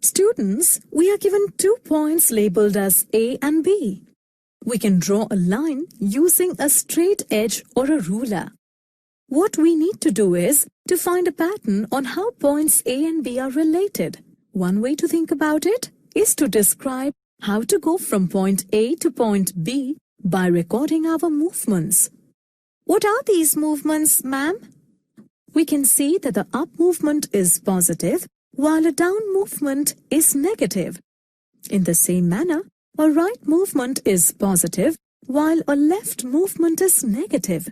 Students, we are given 2 points labeled as A and B. We can draw a line using a straight edge or a ruler. What we need to do is to find a pattern on how points A and B are related. One way to think about it is to describe how to go from point A to point B by recording our movements. What are these movements, ma'am? We can see that the up movement is positive while a down movement is negative. In the same manner, a right movement is positive while a left movement is negative.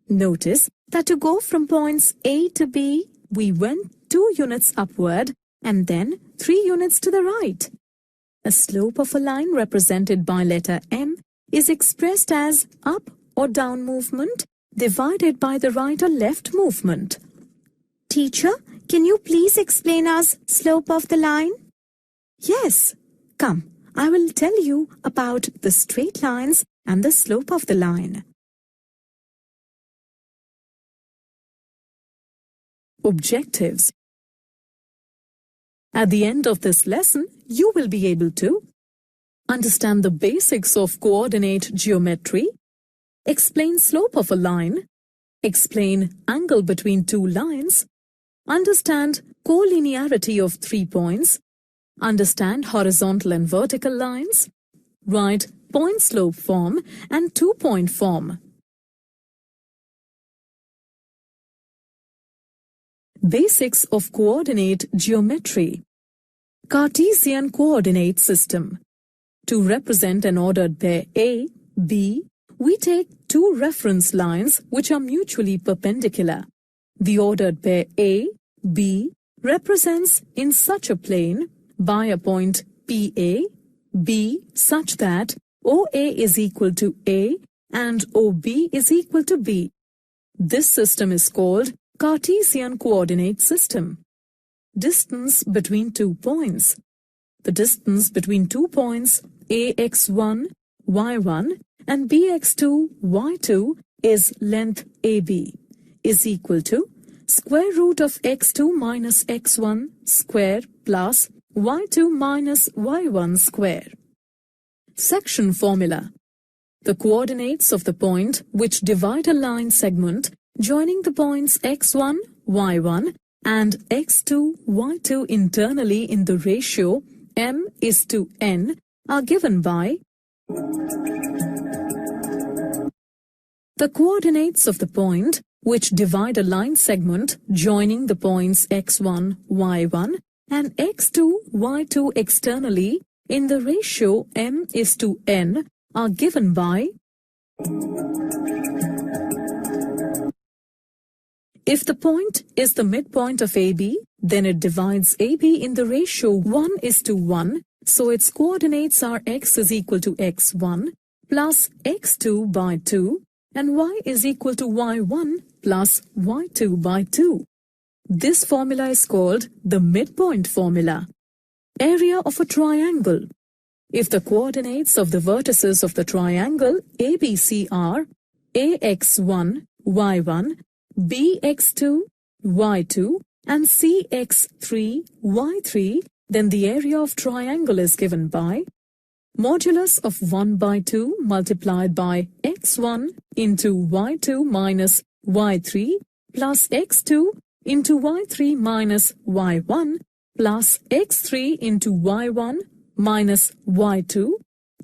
Notice that to go from points A to B, we went 2 units upward and then 3 units to the right. A slope of a line represented by letter M is expressed as up or down movement divided by the right or left movement. Teacher, can you please explain us slope of the line? Yes. Come, I will tell you about the straight lines and the slope of the line. Objectives. At the end of this lesson, you will be able to understand the basics of coordinate geometry, explain slope of a line, explain angle between 2 lines, understand collinearity of 3 points, understand horizontal and vertical lines, write point-slope form and 2-point form. Basics of coordinate geometry. Cartesian coordinate system. To represent an ordered pair A, B, we take 2 reference lines which are mutually perpendicular. The ordered pair A, B represents in such a plane by a point PA, B such that OA is equal to A and OB is equal to B. This system is called Cartesian coordinate system. Distance between 2 points. The distance between 2 points AX1, Y1 and BX2, Y2 is length AB is equal to square root of x2 minus x1 square plus y2 minus y1 square. Section formula. The coordinates of the point which divide a line segment joining the points x1, y1 and x2, y2 internally in the ratio m:n are given by the coordinates of the point which divide a line segment joining the points x1, y1 and x2, y2 externally in the ratio m:n are given by if the point is the midpoint of AB, then it divides AB in the ratio 1:1, so its coordinates are x is equal to x1 plus x2 by 2 and y is equal to y1 plus y2 by 2. This formula is called the midpoint formula. Area of a triangle. If the coordinates of the vertices of the triangle ABC are ax1, y1, bx2, y2 and cx3, y3, then the area of triangle is given by modulus of 1 by 2 multiplied by x1 into y2 minus y3 plus x2 into y3 minus y1 plus x3 into y1 minus y2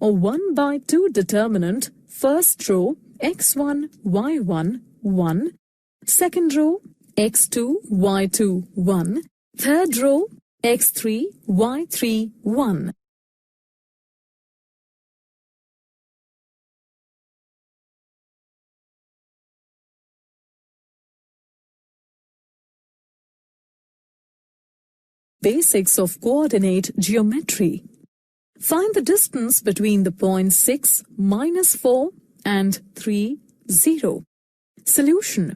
or 1 by 2 determinant first row x1, y1, 1, second row x2, y2, 1, third row x3, y3, 1. Basics of coordinate geometry. Find the distance between the points 6, -4 and 3, 0. Solution.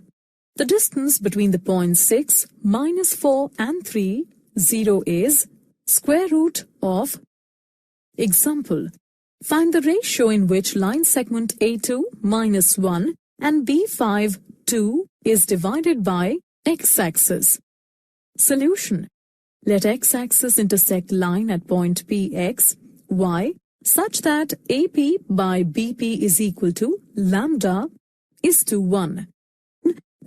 The distance between the points 6, -4 and 3, 0 is square root of. Example. Find the ratio in which line segment A2, -1 and B5, 2 is divided by x-axis. Solution. Let x-axis intersect line at point Px, y, such that AP by BP is equal to lambda is to 1,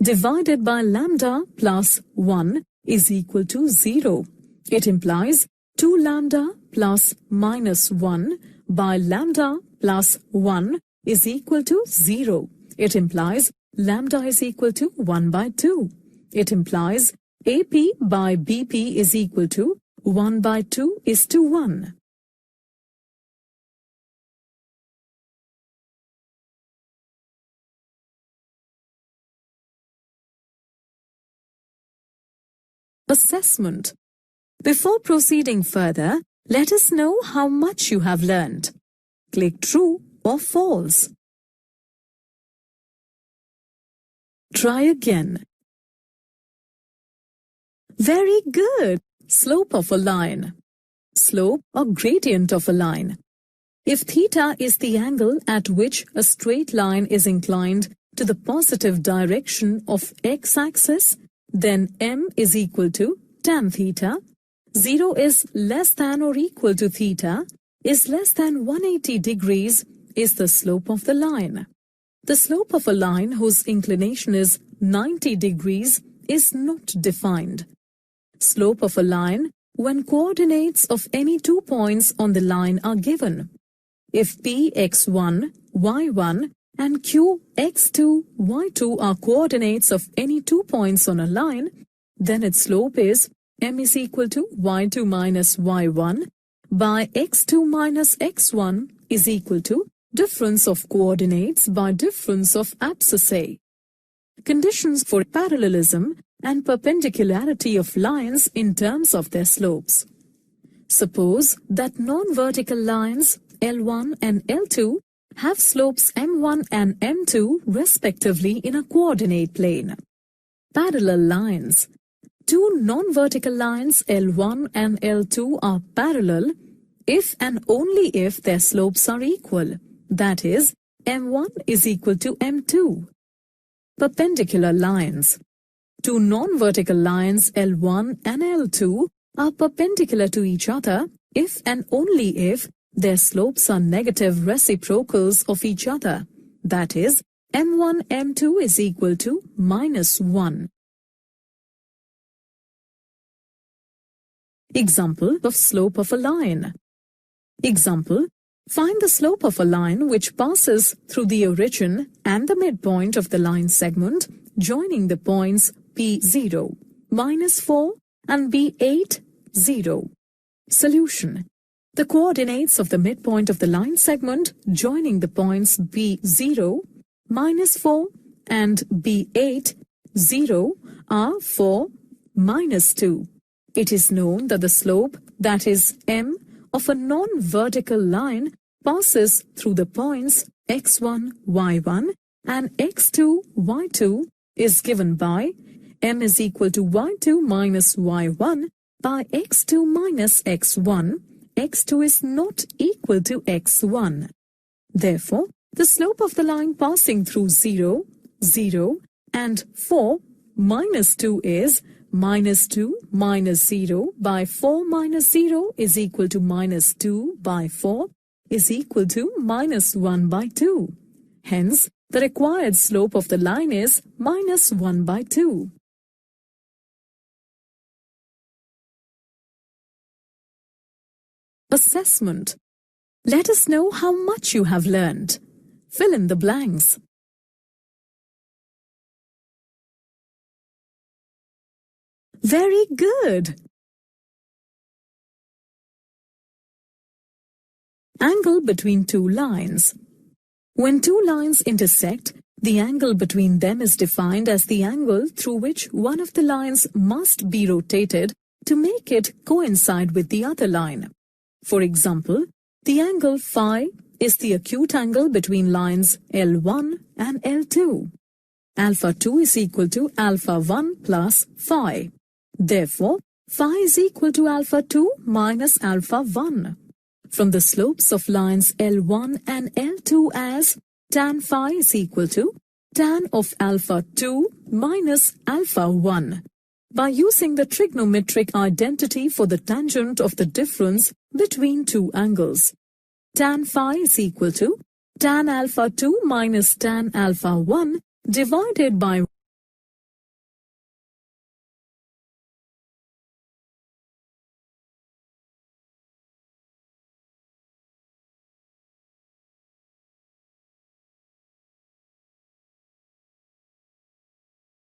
divided by lambda plus 1 is equal to 0. It implies 2 lambda plus minus 1 by lambda plus 1 is equal to 0. It implies lambda is equal to 1 by 2. It implies AP by BP is equal to 1 by 2 is to 1. Assessment. Before proceeding further, let us know how much you have learned. Click true or false. Try again. Very good. Slope of a line. Slope or gradient of a line. If theta is the angle at which a straight line is inclined to the positive direction of x-axis, then m is equal to tan theta. 0 is less than or equal to theta is less than 180 degrees is the slope of the line. The slope of a line whose inclination is 90 degrees is not defined. Slope of a line when coordinates of any 2 points on the line are given. If P x1, y1 and Q x2, y2 are coordinates of any 2 points on a line, then its slope is m is equal to y2 minus y1 by x2 minus x1 is equal to difference of coordinates by difference of abscissae. Conditions for parallelism and perpendicularity of lines in terms of their slopes. Suppose that non-vertical lines L1 and L2 have slopes m1 and m2 respectively in a coordinate plane. Parallel lines. Two non-vertical lines L1 and L2 are parallel if and only if their slopes are equal. That is, m1 is equal to m2. Perpendicular lines. Two non-vertical lines L1 and L2 are perpendicular to each other if and only if their slopes are negative reciprocals of each other. That is, m1, m2 is equal to minus 1. Example of slope of a line. Example, find the slope of a line which passes through the origin and the midpoint of the line segment joining the points P0, minus 4 and B8, 0. Solution. The coordinates of the midpoint of the line segment joining the points B0, minus 4 and B8, 0 are 4, minus 2. It is known that the slope, that is m, of a non-vertical line passes through the points x1, y1 and x2, y2 is given by m is equal to y2 minus y1 by x2 minus x1. x2 is not equal to x1. Therefore, the slope of the line passing through 0, 0 and 4, minus 2 is minus 2 minus 0 by 4 minus 0 is equal to minus 2 by 4 is equal to minus 1 by 2. Hence, the required slope of the line is minus 1 by 2. Assessment. Let us know how much you have learned. Fill in the blanks. Very good. Angle between two lines. When two lines intersect, the angle between them is defined as the angle through which one of the lines must be rotated to make it coincide with the other line. For example, the angle phi is the acute angle between lines L1 and L2. Alpha 2 is equal to alpha 1 plus phi. Therefore, phi is equal to alpha 2 minus alpha 1. From the slopes of lines L1 and L2 as tan phi is equal to tan of alpha 2 minus alpha 1. by using the trigonometric identity for the tangent of the difference between two angles. Tan phi is equal to tan alpha 2 minus tan alpha 1 divided by